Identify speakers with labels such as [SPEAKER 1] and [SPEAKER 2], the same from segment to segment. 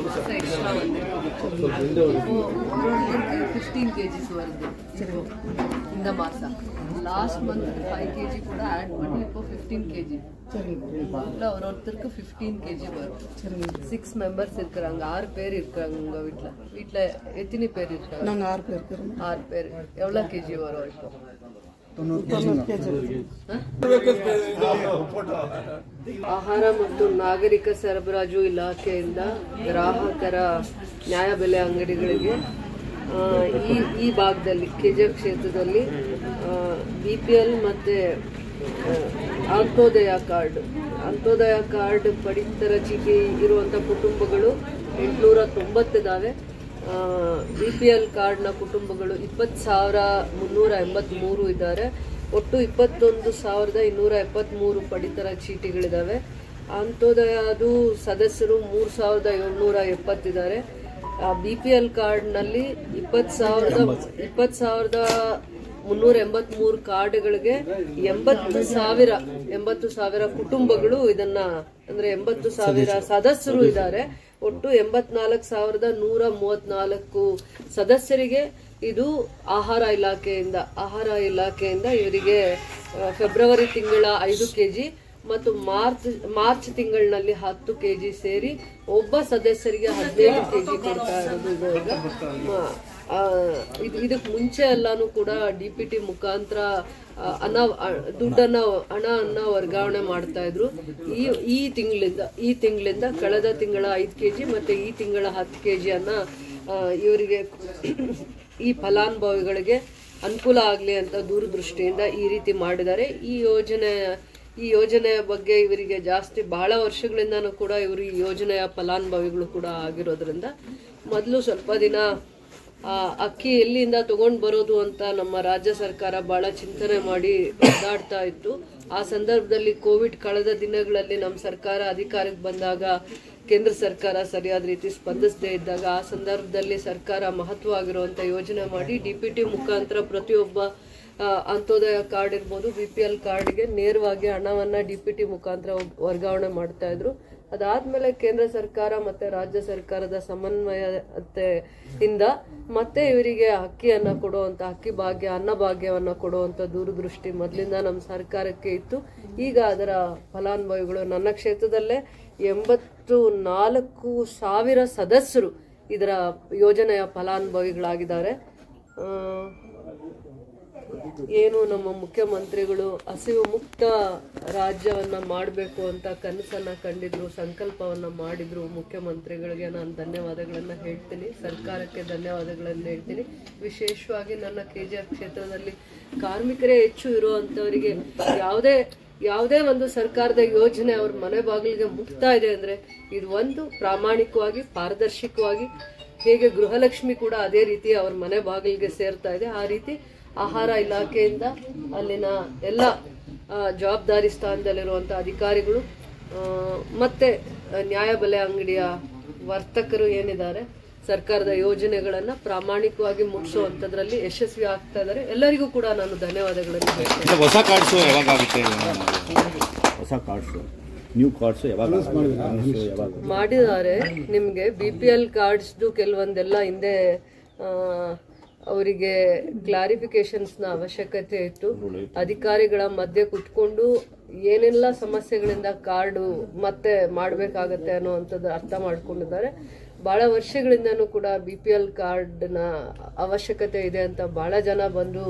[SPEAKER 1] ಮಾಸ ಎಕ್ಸ್ಟ್ರಾ ಬಂದಿತ್ತು 15 kgs ವರೆಗೂ இந்த மாசம் லாஸ்ட் மந்த் 5 kg கூட ஆட் பண்ணி இப்போ 15 kg ஒருத்தருக்கு 15 kg வரும் 6 மெம்பர்ஸ் இருக்கிறாங்க 6 பேர் இருக்காங்க உங்க வீட்ல எத்தனை பேர் இருக்காங்க நாங்க 6 பேர் இருக்கிறோம் 6 பேர் எவ்வளவு kg வரும் இப்போ 90 kg ಆಹಾರ ಮತ್ತು ನಾಗರಿಕ ಸರಬರಾಜು ಇಲಾಖೆಯಿಂದ ಗ್ರಾಹಕರ ನ್ಯಾಯಬೆಲೆ ಅಂಗಡಿಗಳಿಗೆ ಈ ಭಾಗದಲ್ಲಿ ಕೆಜಿಎಫ್ ಕ್ಷೇತ್ರದಲ್ಲಿ BPL ಮತ್ತು ಅಂತ್ಯೋದಯ ಕಾರ್ಡ್ ಪಡಿತರ ಚೀಟಿ ಇರುವಂಥ ಕುಟುಂಬಗಳು 890 ಇದ್ದಾವೆ. BPL ಕಾರ್ಡ್ನ ಕುಟುಂಬಗಳು 20,383 ಇದ್ದಾರೆ. ಒಟ್ಟು 21,273 ಪಡಿತರ ಚೀಟಿಗಳಿದ್ದಾವೆ. ಅಂತ್ಯೋದಯದು ಸದಸ್ಯರು 3,770 ಇದ್ದಾರೆ. BPL ಕಾರ್ಡ್ನಲ್ಲಿ 20,383 ಕಾರ್ಡ್ಗಳಿಗೆ 80,000 ಕುಟುಂಬಗಳು ಇದನ್ನ ಅಂದ್ರೆ 80,000 ಸದಸ್ಯರು ಇದ್ದಾರೆ. ಒಟ್ಟು 84,134 ಸದಸ್ಯರಿಗೆ ಇದು ಆಹಾರ ಇಲಾಖೆಯಿಂದ ಇವರಿಗೆ ಫೆಬ್ರವರಿ ತಿಂಗಳ 5 kg ಮತ್ತು ಮಾರ್ಚ್ ತಿಂಗಳಿನಲ್ಲಿ 10 kg ಸೇರಿ ಒಬ್ಬ ಸದಸ್ಯರಿಗೆ 15 kg ಕೊಡ್ತಾ ಇರೋದು. ಇದಕ್ಕೆ ಮುಂಚೆ ಎಲ್ಲಾನು ಕೂಡ DPT ಮುಖಾಂತರ ಹಣವನ್ನ ವರ್ಗಾವಣೆ ಮಾಡ್ತಾ ಇದ್ರು. ಈ ತಿಂಗಳಿಂದ ಕಳೆದ ತಿಂಗಳ 5 kg ಮತ್ತೆ ಈ ತಿಂಗಳ 10 kg ಅನ್ನ ಇವರಿಗೆ ಈ ಫಲಾನುಭವಿಗಳಿಗೆ ಅನುಕೂಲ ಆಗ್ಲಿ ಅಂತ ದೂರದೃಷ್ಟಿಯಿಂದ ಈ ರೀತಿ ಮಾಡಿದ್ದಾರೆ. ಈ ಯೋಜನೆಯ ಬಗ್ಗೆ ಇವರಿಗೆ ಜಾಸ್ತಿ ಬಹಳ ವರ್ಷಗಳಿಂದನೂ ಕೂಡ ಇವರು ಈ ಯೋಜನೆಯ ಫಲಾನುಭವಿಗಳು ಕೂಡ ಆಗಿರೋದ್ರಿಂದ ಮೊದಲು ಸ್ವಲ್ಪ ದಿನ ಅಕ್ಕಿ ಎಲ್ಲಿಂದ ತಗೊಂಡು ಬರೋದು ಅಂತ ನಮ್ಮ ರಾಜ್ಯ ಸರ್ಕಾರ ಬಹಳ ಚಿಂತನೆ ಮಾಡಿ ಒದ್ದಾಡ್ತಾ ಇತ್ತು. ಆ ಸಂದರ್ಭದಲ್ಲಿ ಕೋವಿಡ್ ಕಳೆದ ದಿನಗಳಲ್ಲಿ ನಮ್ಮ ಸರ್ಕಾರ ಅಧಿಕಾರಕ್ಕೆ ಬಂದಾಗ ಕೇಂದ್ರ ಸರ್ಕಾರ ಸರಿಯಾದ ರೀತಿ ಸ್ಪಂದಿಸದೇ ಇದ್ದಾಗ ಆ ಸಂದರ್ಭದಲ್ಲಿ ಸರ್ಕಾರ ಮಹತ್ವವಾಗಿರುವಂಥ ಯೋಜನೆ ಮಾಡಿ DPT ಮುಖಾಂತರ ಪ್ರತಿಯೊಬ್ಬ ಅಂತ್ಯೋದಯ ಕಾರ್ಡ್ ಇರ್ಬೋದು BPL ಕಾರ್ಡ್ಗೆ ನೇರವಾಗಿ ಹಣವನ್ನ DPT ಮುಖಾಂತರ ವರ್ಗಾವಣೆ ಮಾಡ್ತಾ ಇದ್ರು. ಅದಾದ್ಮೇಲೆ ಕೇಂದ್ರ ಸರ್ಕಾರ ಮತ್ತೆ ರಾಜ್ಯ ಸರ್ಕಾರದ ಸಮನ್ವಯತೆಯಿಂದ ಮತ್ತೆ ಇವರಿಗೆ ಅಕ್ಕಿಯನ್ನ ಕೊಡುವಂತ ಅನ್ನಭಾಗ್ಯವನ್ನ ಕೊಡುವಂತ ದೂರದೃಷ್ಟಿ ಮೊದಲಿಂದ ನಮ್ಮ ಸರ್ಕಾರಕ್ಕೆ ಇತ್ತು. ಈಗ ಅದರ ಫಲಾನುಭವಿಗಳು ನನ್ನ ಕ್ಷೇತ್ರದಲ್ಲೇ 84,000 ಸದಸ್ಯರು ಇದರ ಯೋಜನೆಯ ಫಲಾನುಭವಿಗಳಾಗಿದ್ದಾರೆ. ಏನು ನಮ್ಮ ಮುಖ್ಯಮಂತ್ರಿಗಳು ಹಸಿವು ಮುಕ್ತ ರಾಜ್ಯವನ್ನ ಮಾಡಬೇಕು ಅಂತ ಕನಸನ್ನ ಕಂಡಿದ್ರು, ಸಂಕಲ್ಪವನ್ನ ಮಾಡಿದ್ರು. ಮುಖ್ಯಮಂತ್ರಿಗಳಿಗೆ ನಾನು ಧನ್ಯವಾದಗಳನ್ನ ಹೇಳ್ತೀನಿ, ಸರ್ಕಾರಕ್ಕೆ ಧನ್ಯವಾದಗಳನ್ನ ಹೇಳ್ತೀನಿ. ವಿಶೇಷವಾಗಿ ನನ್ನ KGF ಕ್ಷೇತ್ರದಲ್ಲಿ ಕಾರ್ಮಿಕರೇ ಹೆಚ್ಚು ಇರುವಂತವರಿಗೆ ಯಾವುದೇ ಒಂದು ಸರ್ಕಾರದ ಯೋಜನೆ ಅವ್ರ ಮನೆ ಬಾಗಿಲಿಗೆ ಮುಟ್ತಾ ಇದೆ ಅಂದ್ರೆ ಇದು ಒಂದು ಪ್ರಾಮಾಣಿಕವಾಗಿ ಪಾರದರ್ಶಕವಾಗಿ, ಹೇಗೆ ಗೃಹಲಕ್ಷ್ಮಿ ಕೂಡ ಅದೇ ರೀತಿ ಅವ್ರ ಮನೆ ಬಾಗಿಲಿಗೆ ಸೇರ್ತಾ ಇದೆ, ಆ ರೀತಿ ಆಹಾರ ಇಲಾಖೆಯಿಂದ ಅಲ್ಲಿನ ಎಲ್ಲ ಜವಾಬ್ದಾರಿ ಸ್ಥಾನದಲ್ಲಿರುವಂಥ ಅಧಿಕಾರಿಗಳು ಮತ್ತೆ ನ್ಯಾಯಬೆಲೆ ಅಂಗಡಿಯ ವರ್ತಕರು ಏನಿದ್ದಾರೆ ಸರ್ಕಾರದ ಯೋಜನೆಗಳನ್ನ ಪ್ರಾಮಾಣಿಕವಾಗಿ ಮುಗಿಸುವಂತದ್ರಲ್ಲಿ ಯಶಸ್ವಿ ಆಗ್ತಾ ಇದ್ದಾರೆ. ಎಲ್ಲರಿಗೂ ಕೂಡ ನಾನು ಧನ್ಯವಾದಗಳನ್ನು ಹೇಳ್ತೇನೆ.
[SPEAKER 2] ಹೊಸ ಕಾರ್ಡ್ಸ್ ಯಾವಾಗ ಆಗುತ್ತೆ? ಹೊಸ ಕಾರ್ಡ್ಸ್ ನ್ಯೂ ಕಾರ್ಡ್ಸ್ ಯಾವಾಗ
[SPEAKER 1] ಮಾಡಿದ್ದಾರೆ? ನಿಮಗೆ BPL ಕಾರ್ಡ್ಸ್ದು ಕೆಲವೊಂದೆಲ್ಲ ಹಿಂದೆ ಅವರಿಗೆ ಕ್ಲಾರಿಫಿಕೇಶನ್ಸ್ನ ಅವಶ್ಯಕತೆ ಇತ್ತು. ಅಧಿಕಾರಿಗಳ ಮಧ್ಯೆ ಕುತ್ಕೊಂಡು ಏನೆಲ್ಲ ಸಮಸ್ಯೆಗಳಿಂದ ಕಾರ್ಡು ಮತ್ತೆ ಮಾಡಬೇಕಾಗತ್ತೆ ಅನ್ನುವಂಥದ್ದು ಅರ್ಥ ಮಾಡ್ಕೊಂಡಿದ್ದಾರೆ. ಬಹಳ ವರ್ಷಗಳಿಂದನೂ ಕೂಡ BPL ಕಾರ್ಡ್ನ ಅವಶ್ಯಕತೆ ಇದೆ ಅಂತ ಬಹಳ ಜನ ಬಂದು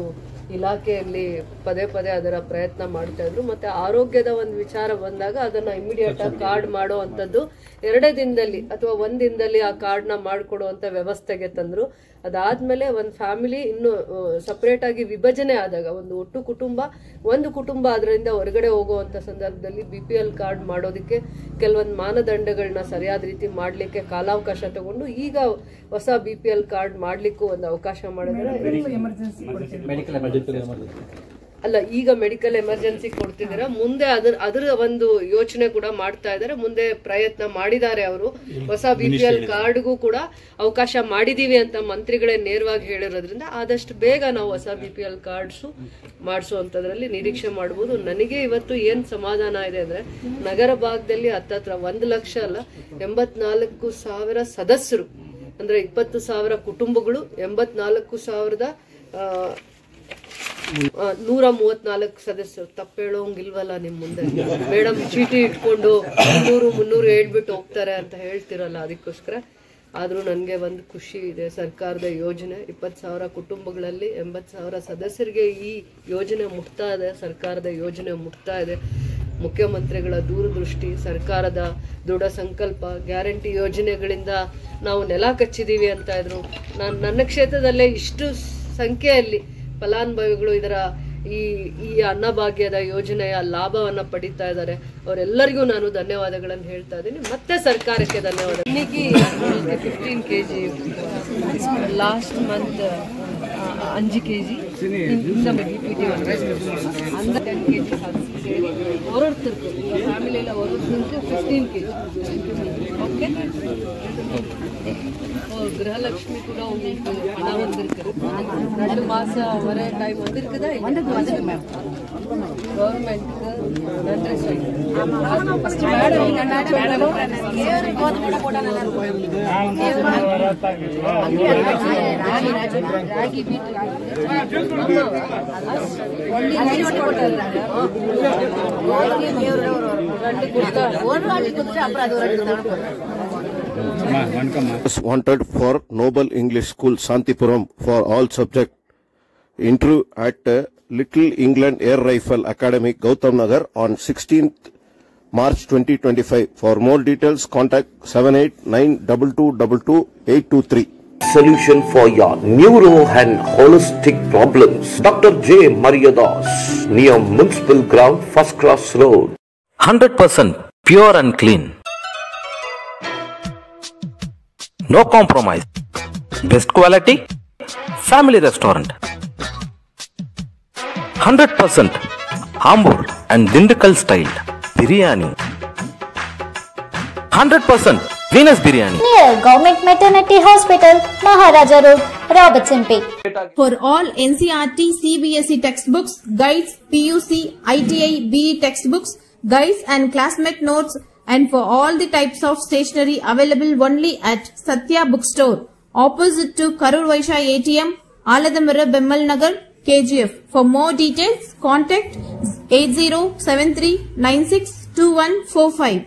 [SPEAKER 1] ಇಲಾಖೆಯಲ್ಲಿ ಪದೇ ಅದರ ಪ್ರಯತ್ನ ಮಾಡ್ತಾ ಇದ್ರು. ಮತ್ತೆ ಆರೋಗ್ಯದ ಒಂದು ವಿಚಾರ ಬಂದಾಗ ಅದನ್ನ ಇಮಿಡಿಯೇಟ್ ಆಗಿ ಕಾರ್ಡ್ ಮಾಡೋ ಅಂಥದ್ದು 2 ದಿನದಲ್ಲಿ ಅಥವಾ 1 ದಿನದಲ್ಲಿ ಆ ಕಾರ್ಡ್ನ ಮಾಡಿಕೊಡುವಂಥ ವ್ಯವಸ್ಥೆಗೆ ತಂದ್ರು. ಅದಾದ್ಮೇಲೆ ಒಂದು ಫ್ಯಾಮಿಲಿ ಇನ್ನು ಸಪರೇಟ್ ಆಗಿ ವಿಭಜನೆ ಆದಾಗ ಒಂದು ಕುಟುಂಬ ಅದರಿಂದ ಹೊರಗಡೆ ಹೋಗುವಂತ ಸಂದರ್ಭದಲ್ಲಿ BPL ಕಾರ್ಡ್ ಮಾಡೋದಕ್ಕೆ ಕೆಲವೊಂದು ಮಾನದಂಡಗಳನ್ನ ಸರಿಯಾದ ರೀತಿ ಮಾಡ್ಲಿಕ್ಕೆ ಕಾಲಾವಕಾಶ ತಗೊಂಡು ಈಗ ಹೊಸ BPL ಕಾರ್ಡ್ ಮಾಡ್ಲಿಕ್ಕೂ ಒಂದು ಅವಕಾಶ ಮಾಡಿದ್ರೆ ಅಲ್ಲ, ಈಗ ಮೆಡಿಕಲ್ ಎಮರ್ಜೆನ್ಸಿ ಕೊಡ್ತಿದ್ದೀರಾ, ಮುಂದೆ ಅದರ ಒಂದು ಯೋಚನೆ ಕೂಡ ಮಾಡ್ತಾ ಇದ್ದಾರೆ, ಮುಂದೆ ಪ್ರಯತ್ನ ಮಾಡಿದ್ದಾರೆ ಅವರು. ಹೊಸ BPL ಕಾರ್ಡ್ಗೂ ಕೂಡ ಅವಕಾಶ ಮಾಡಿದೀವಿ ಅಂತ ಮಂತ್ರಿಗಳೇ ನೇರವಾಗಿ ಹೇಳಿರೋದ್ರಿಂದ ಆದಷ್ಟು ಬೇಗ ನಾವು ಹೊಸ BPL ಕಾರ್ಡ್ಸು ಮಾಡಿಸುವಂಥದ್ರಲ್ಲಿ ನಿರೀಕ್ಷೆ ಮಾಡ್ಬೋದು. ನನಗೆ ಇವತ್ತು ಏನ್ ಸಮಾಧಾನ ಇದೆ ಅಂದ್ರೆ, ನಗರ ಭಾಗದಲ್ಲಿ ಹತ್ತತ್ರ 1 ಲಕ್ಷ ಅಲ್ಲ 84,000 ಸದಸ್ಯರು, ಅಂದ್ರೆ 20,000 ಕುಟುಂಬಗಳು, 84,134 ಸದಸ್ಯರು. ತಪ್ಪೇಳೋಂಗಿಲ್ವಲ್ಲ ನಿಮ್ ಮುಂದೆ? ಮೇಡಮ್ ಚೀಟಿ ಇಟ್ಕೊಂಡು 300 ಹೇಳ್ಬಿಟ್ಟು ಹೋಗ್ತಾರೆ ಅಂತ ಹೇಳ್ತಿರಲ್ಲ, ಅದಕ್ಕೋಸ್ಕರ. ಆದ್ರೂ ನನ್ಗೆ ಒಂದು ಖುಷಿ ಇದೆ, ಸರ್ಕಾರದ ಯೋಜನೆ 20,000 ಕುಟುಂಬಗಳಲ್ಲಿ 80,000 ಸದಸ್ಯರಿಗೆ ಈ ಯೋಜನೆ ಮುಟ್ತಾ ಇದೆ, ಸರ್ಕಾರದ ಯೋಜನೆ ಮುಟ್ತಾ ಇದೆ. ಮುಖ್ಯಮಂತ್ರಿಗಳ ದೂರದೃಷ್ಟಿ, ಸರ್ಕಾರದ ದೃಢ ಸಂಕಲ್ಪ, ಗ್ಯಾರಂಟಿ ಯೋಜನೆಗಳಿಂದ ನಾವು ನೆಲ ಕಚ್ಚಿದೀವಿ ಅಂತ ಇದ್ರು. ನನ್ನ ಕ್ಷೇತ್ರದಲ್ಲೇ ಇಷ್ಟು ಸಂಖ್ಯೆಯಲ್ಲಿ ಫಲಾನುಭವಿಗಳು ಇದರ ಈ ಅನ್ನಭಾಗ್ಯದ ಯೋಜನೆಯ ಲಾಭವನ್ನ ಪಡಿತಾ ಇದ್ದಾರೆ. ಅವರೆಲ್ಲರಿಗೂ ನಾನು ಧನ್ಯವಾದಗಳನ್ನು ಹೇಳ್ತಾ ಇದ್ದೀನಿ. ಮತ್ತೆ ಸರ್ಕಾರಕ್ಕೆ ಧನ್ಯವಾದ. 15 kg ಲಾಸ್ಟ್ ಮಂತ್ 5 kg இந்த DPT வந்து அந்த 10 kg ಸೇರಿ ஒருத்தருக்கு ஃபேமிலில ஒருத்தருக்கு 15 kg. ஓகே, ಗೃಹಲಕ್ಷ್ಮಿ ಕೂಡ உங்களுக்கு ಹಣ வந்திருக்கு. 2 மாசம் வரை டைம் வந்திருக்குதா? ಗವರ್ಮೆಂಟ್ಗೆ ನನ್ರಿ first
[SPEAKER 3] wanted for Noble English School Santipuram for all subject. Interview at Little England Air Rifle Academy, Gautam Nagar on 16th March 2025. For more details, contact 7892222823.
[SPEAKER 4] Solution for your neuro and holistic problems. Dr. J. Mariadas, near Municipal Ground, First Cross Road.
[SPEAKER 5] 100% pure and clean. No compromise. Best quality. Family restaurant. 100% Ambur and Dindukal style biryani. 100% Venus biryani.
[SPEAKER 6] Near Government Maternity Hospital, Maharaja Road, Robertson Pay.
[SPEAKER 7] For all NCERT, CBSE textbooks, guides, PUC, ITI, BE textbooks, guides and classmate notes, and for all the types of stationery available only at Satya Bookstore, opposite to Karur Vaishya ATM, Aladamara, Bemmal Nagar, KGF. For more details, contact 8073962145.